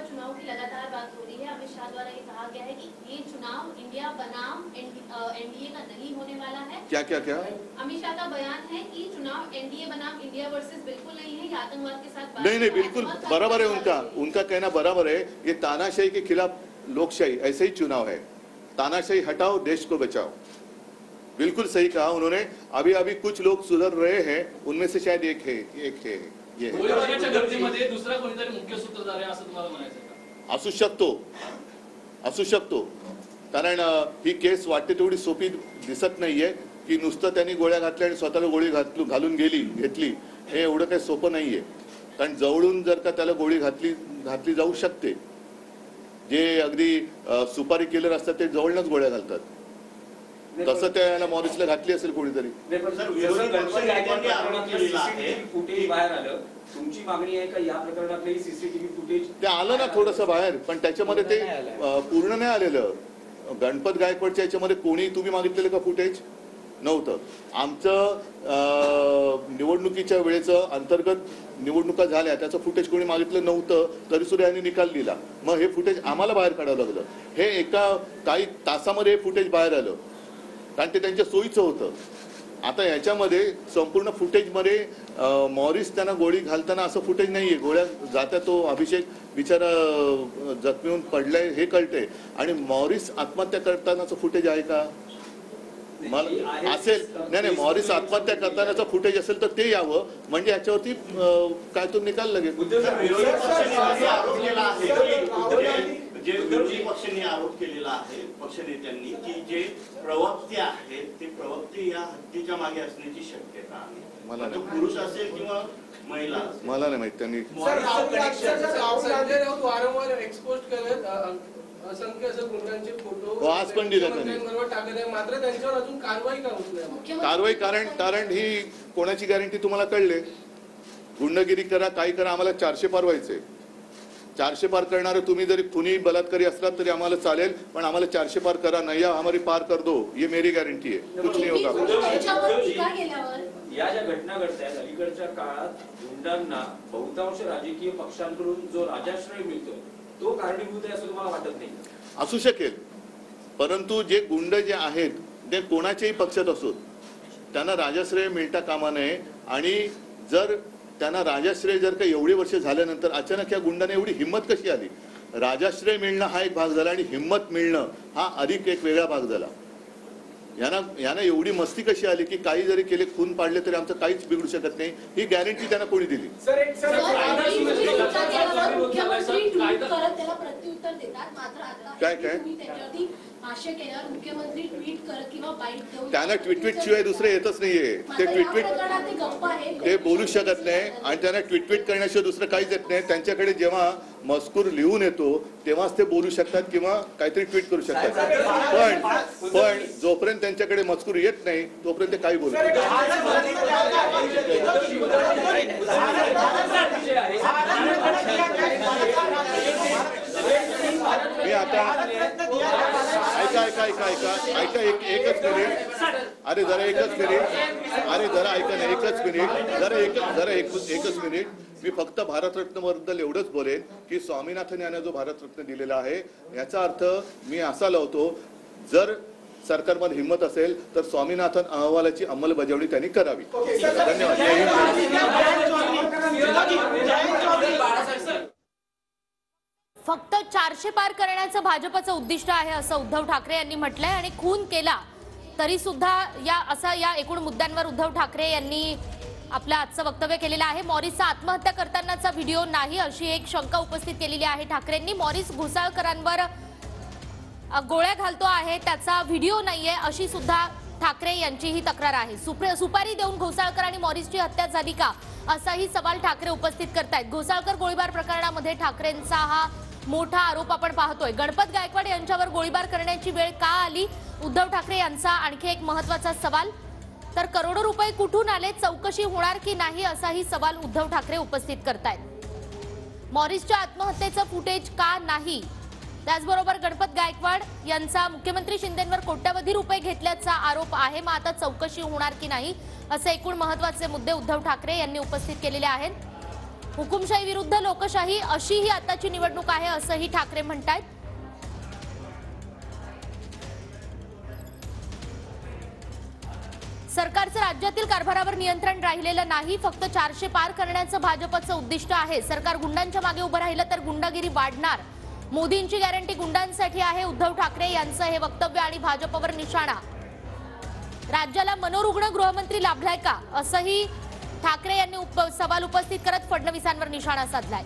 लोकसभा चुनाव की लगातार बात हो रही है। अमित शाह द्वारा ये कहा गया है कि ये चुनाव इंडिया बनाम एनडीए का नहीं होने वाला है। क्या क्या क्या अमित शाह का बयान है कि चुनाव एनडीए बनाम इंडिया वर्सेस बिल्कुल नहीं है, ये आतंकवाद के साथ नहीं नहीं बिल्कुल बराबर है, उनका कहना बराबर है। ये तानाशाही के खिलाफ लोकशाही ऐसे ही चुनाव है। तानाशाही हटाओ, देश को बचाओ, बिल्कुल सही कहा उन्होंने। अभी अभी कुछ लोग सुधर रहे हैं, उनमें से शायद एक है ये घटनेमध्ये दुसरा कोणीतरी मुख्य सूत्रधार आहे असं तुम्हाला म्हणायचं का? असू शकतो कारण ही केस वाटते तेवढी सोपी दिसत नाहीये की नुसतं त्यांनी गोळ्या घातल्या आणि स्वतःला गोळी घालून घेतली हे एवढं काही सोपं नाहीये। कारण जवळून जर का त्याला गोळी घातली जाऊ शकते। जे अगदी सुपारी किलर असतात ते जवळूनच गोळ्या घालतात, तसं त्याला मॉरिसला घातली असेल कोणीतरी। फुटेज बाहेर आलं, तुमची मागणी आहे का या प्रकरणातले सीसीटीव्ही फुटेज? ते आलं ना थोडंसं बाहेर, पण त्याच्यामध्ये ते पूर्ण नाही आलेलं। गणपत गायकवाडच्या याच्यामध्ये कोणी तुम्ही मागितलेलं का फुटेज? नव्हतं। आमचं निवडणुकीच्या वेळेचं अंतर्गत निवडणुका झाल्या त्याचं फुटेज कोणी मागितलं नव्हतं, तरी सुद्धा यांनी निकाल दिला। मग हे फुटेज आम्हाला बाहेर काढावं लागलं। हे एका काही तासामध्ये हे फुटेज बाहेर आलं कारण ते त्यांच्या सोयीचं होतं। आता याच्यामध्ये संपूर्ण फुटेजमध्ये मॉरिस त्यांना गोळी घालताना असं फुटेज नाहीये। गोळ्या जात्या तो अभिषेक बिचारा जखमी होऊन पडलाय हे कळते, आणि मॉरिस आत्महत्या करतानाचं फुटेज आहे का? मला असेल नाही, मॉरिस आत्महत्या करतानाचं फुटेज असेल तर ते यावं, म्हणजे याच्यावरती काय तो निकाल लगेल। जे विरोधी पक्षांनी आरोप केलेला आहे पक्षनेत्यांनी की जे प्रवक्ते आहेत ते प्रवक्ते या हत्येच्या मागे असण्याची शक्यता आहे। मला तो पुरुष असेल किंवा महिला, मला नाही माहित। त्यांनी वारंवार एक्सपोज करत असंख्य गुंडांचे फोटो आज पण दिला त्यांनी, मात्र त्यांच्यावर अजून कारवाई का होत नाही? कारवाई कारण ही कोणाची गॅरंटी तुम्हाला कळले? गुंडगिरी करा काही करा, आम्हाला 400 पार व्हायचे। 400 पार करणारे तुम्ही जरी खुनी बलात्कारी असलात तरी आम्हाला चालेल, पण आम्हाला 400 पार करा नाही हमारी पार कर दो, ये मेरी गॅरंटी है। कुछ नहीं होगा। या ज्या घटना घडतात अलीकडच्या काळात गुंडांना बहुतांश राजकीय पक्षांकडून जो राजाश्रय मिळतो तो कारणीभूत आहे असं तुम्हाला वाटत नाही? असू शकेल, परंतु जे गुंड जे आहेत ते कोणाच्याही पक्षात असोत त्यांना राजाश्रय मिळता कामा नये। आणि जर त्यांना राजाश्रय जर का एवढी वर्ष झाल्यानंतर अचानक या गुंडाने एवढी हिंमत कशी आली? राजाश्रय मिळणं हा एक भाग झाला आणि हिंमत मिळणं हा अधिक एक वेगळा भाग झाला। यांना एवढी मस्ती कशी आली की काही जरी केले, खून पाडले तरी आमचं काहीच बिघडू शकत नाही, ही गॅरंटी त्यांना कोणी दिली? काय काय त्यांना ट्विट शिवाय दुसरं येतच नाहीये। ते ते बोलू शकत नाही आणि त्यांना ट्विट करण्याशिवाय दुसरं काहीच येत नाही। त्यांच्याकडे जेव्हा मजकूर लिहून येतो तेव्हाच ते बोलू शकतात किंवा काहीतरी ट्विट करू शकतात, पण जोपर्यंत त्यांच्याकडे मजकूर येत नाही तोपर्यंत काही बोलू मी आता ऐका एकच मिनिट, अरे जरा एकच मिनिट, अरे जरा ऐका ना एकच मिनिट, जरा एकच मिनिट। मी फक्त भारतरत्न बद्दल एवढंच बोलेन की स्वामीनाथन यांना जो भारतरत्न दिलेला आहे याचा अर्थ मी असा लावतो, जर सरकारमध्ये हिंमत असेल तर स्वामीनाथन अहवालाची अंमलबजावणी त्यांनी करावी। धन्यवाद। फक्त 400 पार करण्याचं भाजपचं उद्दिष्ट आहे असं उद्धव ठाकरे यांनी म्हटलंय। आणि खून केला तरी सुद्धा या एकूण मुद्द्यांवर उद्धव ठाकरे यांनी आपलं आजचं वक्तव्य केलेलं आहे। मॉरिसचा आत्महत्या करतानाचा व्हिडिओ नाही अशी एक शंका उपस्थित केलेली आहे ठाकरेंनी। मॉरिस घोसाळकरांवर गोळ्या घालतो आहे त्याचा व्हिडिओ नाहीये अशी सुद्धा ठाकरे यांची ही तक्रार आहे। सुपारी देऊन घोसाळकर आणि मॉरिसची हत्या झाली का असाही सवाल ठाकरे उपस्थित करतायत। घोसाळकर गोळीबार प्रकरणामध्ये ठाकरेंचा हा मोठा आरोप आपण पाहतोय। गणपत गायकवाड यांच्यावर गोळीबार करण्याची वेळ का आली? उद्धव ठाकरे यांचा आणखी एक महत्त्वाचा सवाल। तर करोडो रुपये कुठून आले, चौकशी होणार की नाही असाही सवाल उद्धव ठाकरे उपस्थित करतायत। मॉरिसच्या आत्महत्येचं फुटेज का नाही? त्याचबरोबर गणपत गायकवाड यांचा मुख्यमंत्री शिंदेंवर कोट्यवधी रुपये घेतल्याचा आरोप आहे, मग आता चौकशी होणार की नाही असे एकूण महत्त्वाचे मुद्दे उद्धव ठाकरे यांनी उपस्थित केलेले आहेत। हुकुमशाही विरुद्ध लोकशाही अशी ही आताची निवडणूक आहे असंही ठाकरे म्हणतायत. सरकारचं राज्यातील कारभारावर नियंत्रण राहिलेलं नाही, फक्त 400 पार करण्याचं भाजपचं उद्दिष्ट आहे. सरकार गुंडांच्या मागे उभं राहिलं तर गुंडागिरी वाढणार. मोदींची गॅरंटी गुंडांसाठी आहे, उद्धव ठाकरे यांचं हे वक्तव्य आणि भाजपवर निशाणा. राज्याला मनोरुग्ण गृहमंत्री लाभलाय का असंही ठाकरे यांनी सवाल उपस्थित करत फडणवीसांवर निशाणा साधलाय.